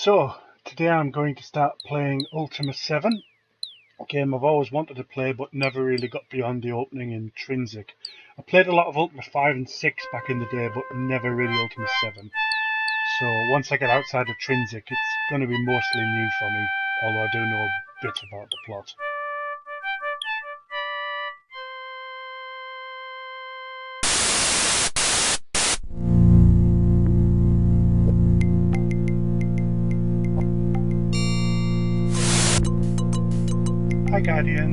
So, today I'm going to start playing Ultima 7, a game I've always wanted to play but never really got beyond the opening Intrinsic. I played a lot of Ultima 5 and 6 back in the day but never really Ultima 7. So once I get outside of Trinsic it's going to be mostly new for me, although I do know a bit about the plot. Hi Guardian.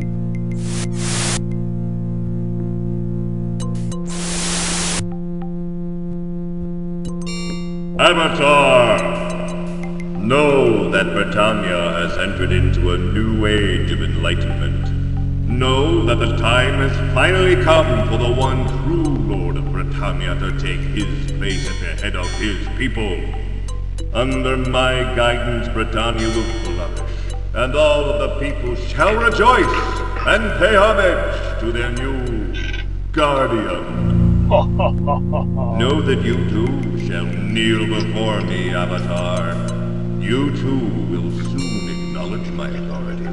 Avatar! Know that Britannia has entered into a new age of enlightenment. Know that the time has finally come for the one true Lord of Britannia to take his place at the head of his people. Under my guidance, Britannia will flourish, and all of the people shall rejoice and pay homage to their new guardian. Know that you too shall kneel before me, Avatar. You too will soon acknowledge my authority,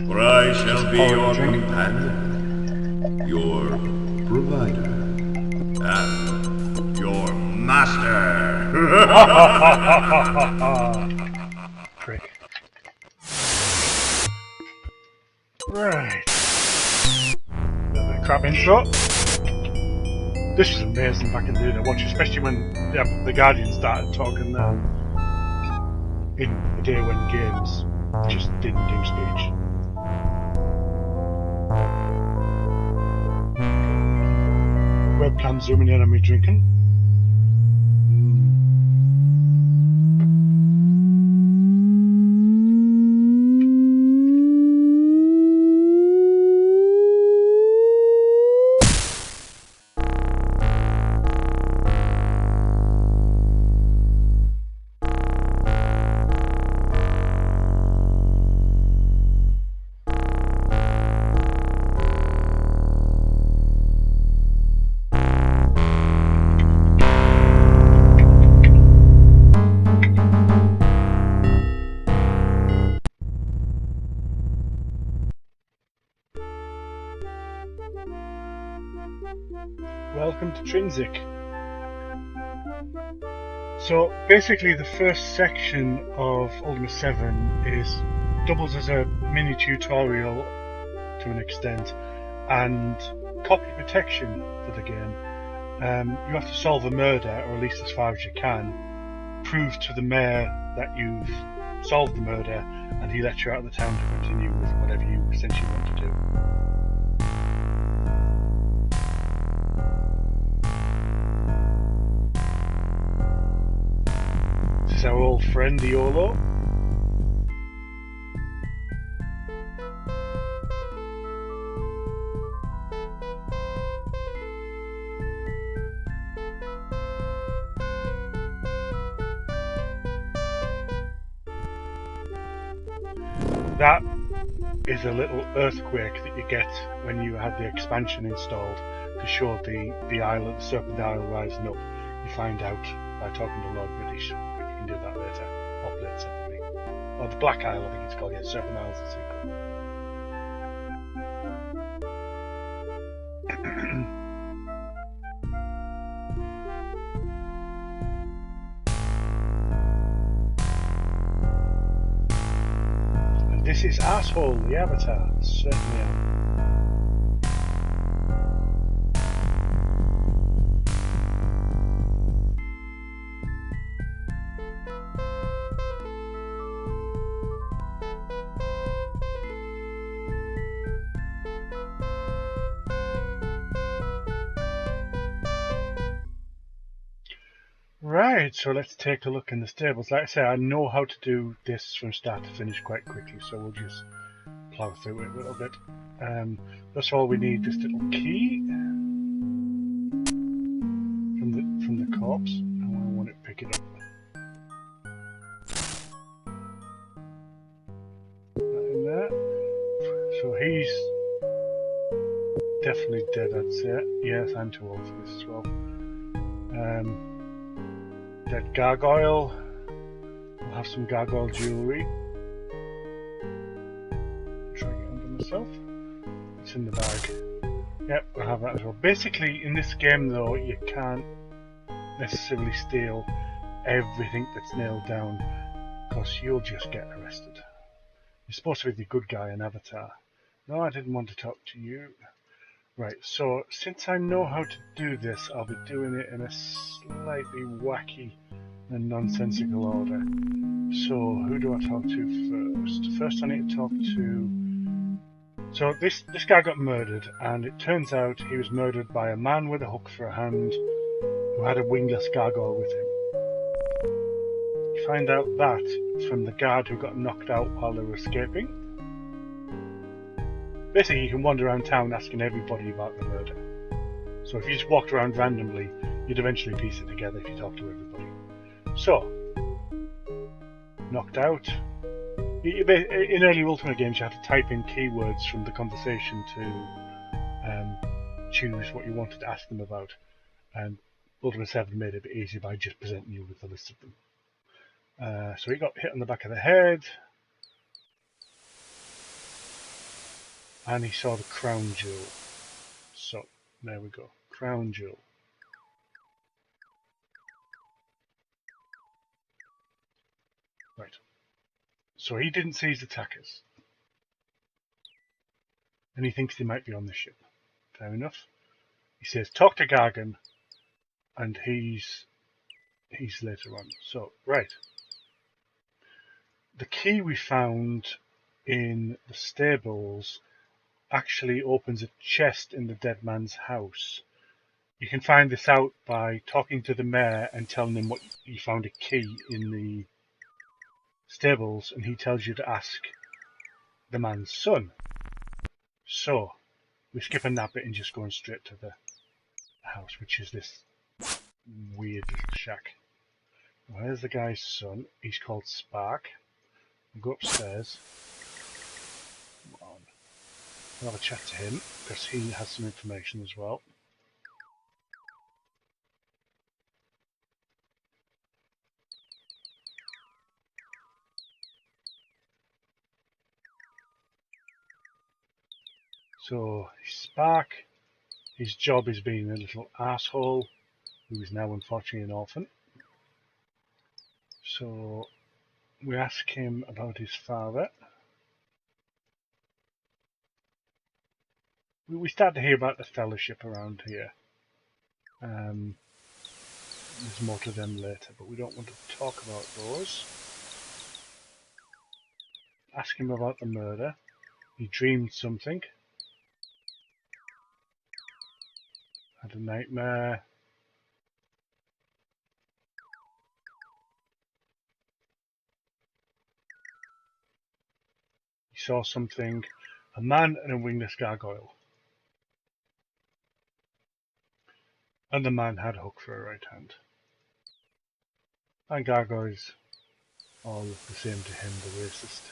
for I shall be your companion, your provider, and your master. Prick. Right. The crap intro. This was amazing back in the day to watch, especially when the Guardian started talking in a day when games just didn't do speech. Webcam zooming in on me drinking. Welcome to Trinsic. So basically the first section of Ultima 7 doubles as a mini tutorial to an extent and copy protection for the game. You have to solve a murder, or at least as far as you can, prove to the mayor that you've solved the murder, and he lets you out of the town to continue with whatever you essentially want to do. This is our old friend Iolo. That is a little earthquake that you get when you have the expansion installed to show the island, the Serpent Isle rising up. You find out by talking to Lord British, but you can do that later. I'll play it separately. Or the Black Isle, I think it's called, yeah, Serpent Isle's the sequel. This is Asshole, the Avatar. Certainly am. Right, so let's take a look in the stables. Like I say, I know how to do this from start to finish quite quickly, so we'll just plough through it a little bit. That's all we need, this little key from the corpse, and I want to pick it up. That in there. So he's definitely dead, I'd say. Yes, I'm too old for this as well. Dead gargoyle. We'll have some gargoyle jewellery. Try and get under myself. It's in the bag. Yep, I have that as well. Basically, in this game though, you can't necessarily steal everything that's nailed down, because you'll just get arrested. You're supposed to be the good guy in Avatar. No, I didn't want to talk to you. Right, so since I know how to do this, I'll be doing it in a slightly wacky and nonsensical order. So, who do I talk to first? First I need to talk to... So this guy got murdered, and it turns out he was murdered by a man with a hook for a hand who had a wingless gargoyle with him. You find out that from the guard who got knocked out while they were escaping. Basically, you can wander around town asking everybody about the murder. So if you just walked around randomly, you'd eventually piece it together if you talk to everybody. So, knocked out. In early Ultima games, you had to type in keywords from the conversation to choose what you wanted to ask them about. And Ultima 7 made it a bit easier by just presenting you with a list of them. So he got hit on the back of the head. And he saw the crown jewel. So, there we go. Crown jewel. Right. So he didn't see his attackers. And he thinks they might be on the ship. Fair enough. He says, talk to Gargan. And he's later on. So, right. The key we found in the stables actually opens a chest in the dead man's house. You can find this out by talking to the mayor and telling him what you found a key in the stables, and he tells you to ask the man's son. So, we're skipping that bit and just going straight to the house, which is this weird little shack. Where's the guy's son? He's called Spark. We'll go upstairs. Come on. I'll have a chat to him, because he has some information as well. So, Spark, his job is being a little asshole, who is now unfortunately an orphan. So, we ask him about his father. We start to hear about the fellowship around here. There's more to them later, but we don't want to talk about those. Ask him about the murder. He dreamed something. Had a nightmare. He saw something. A man and a wingless gargoyle. And the man had a hook for a right hand. And gargoyles all look the same to him, the racist.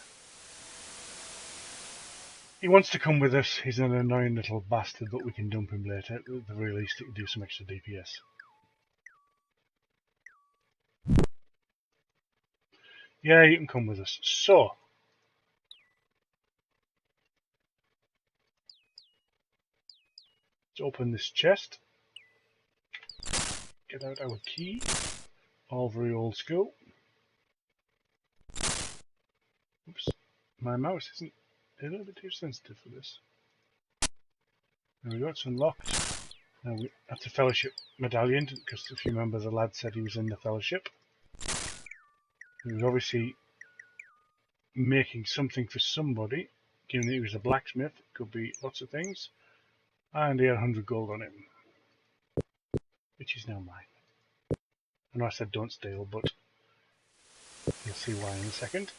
He wants to come with us. He's an annoying little bastard, but we can dump him later. At the very least, he can do some extra DPS. Yeah, you can come with us. So, let's open this chest. Get out our key. All very old school. Oops. My mouse isn't a little bit too sensitive for this. There we go, it's unlocked. Now that's a fellowship medallion, because if you remember, the lad said he was in the fellowship. He was obviously making something for somebody, given that he was a blacksmith. Could be lots of things. And he had 100 gold on him, which is now mine. I know I said don't steal, but you'll see why in a second.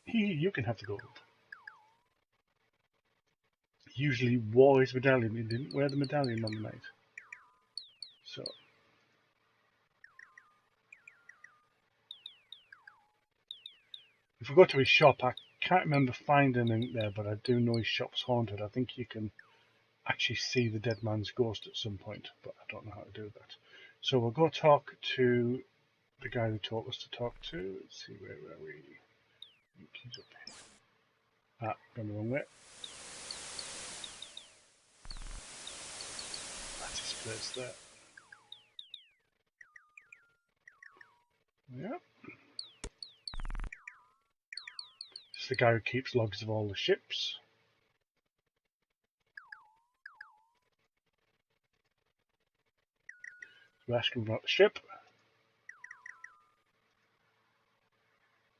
You can have the gold. Usually wore his medallion. He didn't wear the medallion on the night. So, if we go to his shop, I can't remember finding anything there, but I do know his shop's haunted. I think you can actually see the dead man's ghost at some point, but I don't know how to do that. So we'll go talk to the guy who taught us to talk to. Let's see, where are we? I think he's up here. Ah, gone the wrong way. That's his place there. Yeah. It's the guy who keeps logs of all the ships. So we ask him about the ship.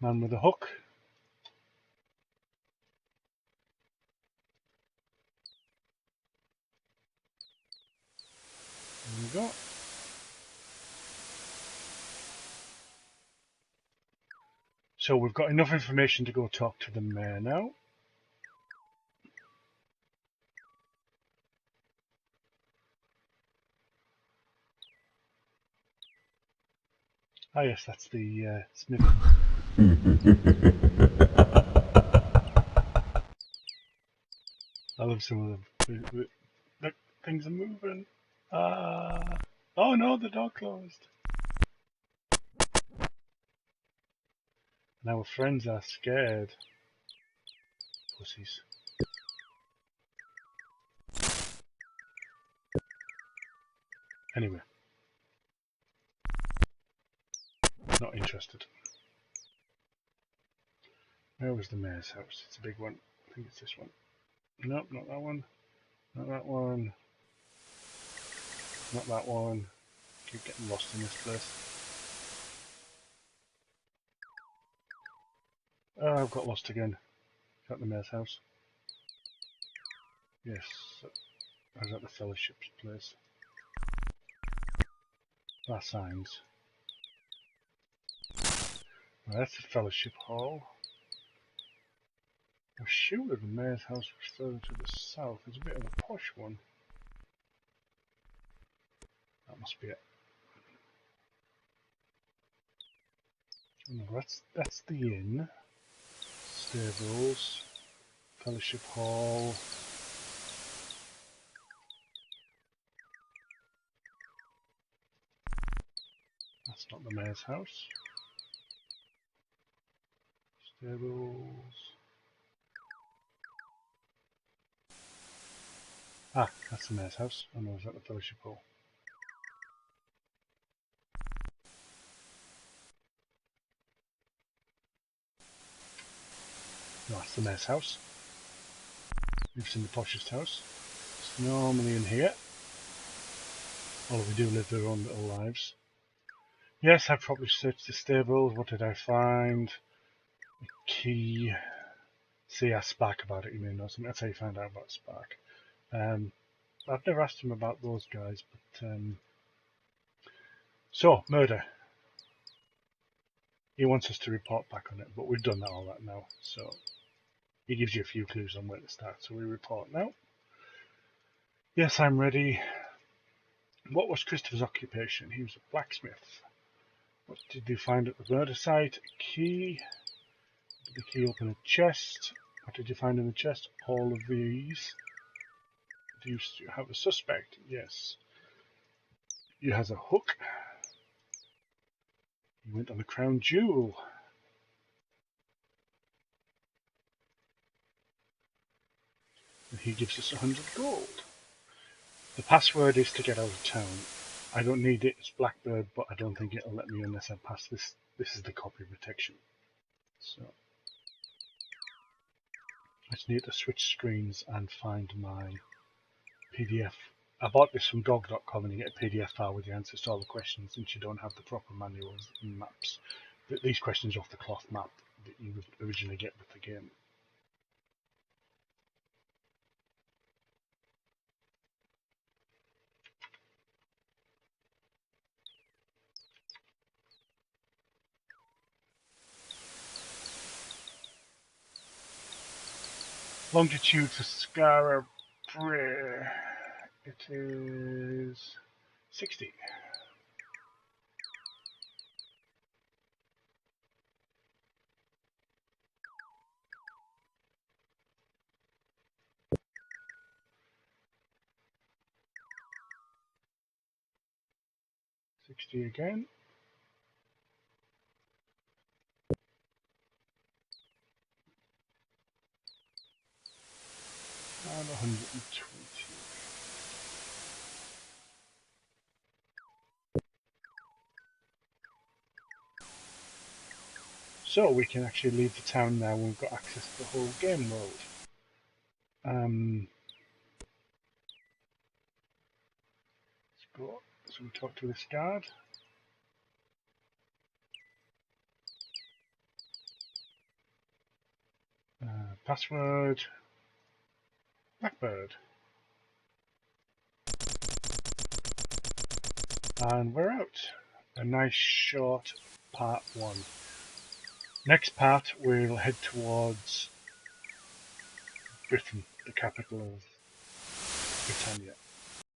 Man with a hook. There we go. So we've got enough information to go talk to the mayor now. Ah yes, that's the smith. I love some of them. The things are moving. Oh no, the door closed. And our friends are scared. Pussies. Anyway. Not interested. Where was the mayor's house? It's a big one. I think it's this one. Nope, not that one. Not that one. Not that one. Keep getting lost in this place. Oh, I've got lost again. Is that the mayor's house? Yes. I was at the fellowship's place. Our signs. Right, that's the fellowship hall. I'm sure the mayor's house was further to the south. It's a bit of a posh one. That must be it. No, that's the inn. Stables. Fellowship hall. That's not the mayor's house. Stables. Ah, that's the mayor's house. I know it's at the fellowship hall. No, that's the mayor's house. Lives in the poshest house. It's normally in here. Although we do live their own little lives. Yes, I probably searched the stables. What did I find? A key. See, I Spark about it, you may know something. That's how you found out about Spark. I've never asked him about those guys, but so murder. He wants us to report back on it, but we've done all that now. So he gives you a few clues on where to start. So we report now. Yes, I'm ready. What was Christopher's occupation? He was a blacksmith. What did you find at the murder site? A key. Did the key open a chest? What did you find in the chest? All of these. Do you have a suspect? Yes. He has a hook. He went on a crown jewel. And he gives us 100 gold. The password is to get out of town. I don't need it, it's Blackbird, but I don't think it'll let me unless I pass this. This is the copy protection. So I just need to switch screens and find my PDF. I bought this from GOG.com and you get a PDF file with the answers to all the questions since you don't have the proper manuals and maps. These questions are off the cloth map that you would originally get with the game. Longitude for Skara Brae. It is 60. 60 again. And 120. So we can actually leave the town now. We've got access to the whole game world. Let's go. So we talk to this guard. Password. Blackbird. And we're out. A nice short part 1. Next part we'll head towards Britain, the capital of Britannia.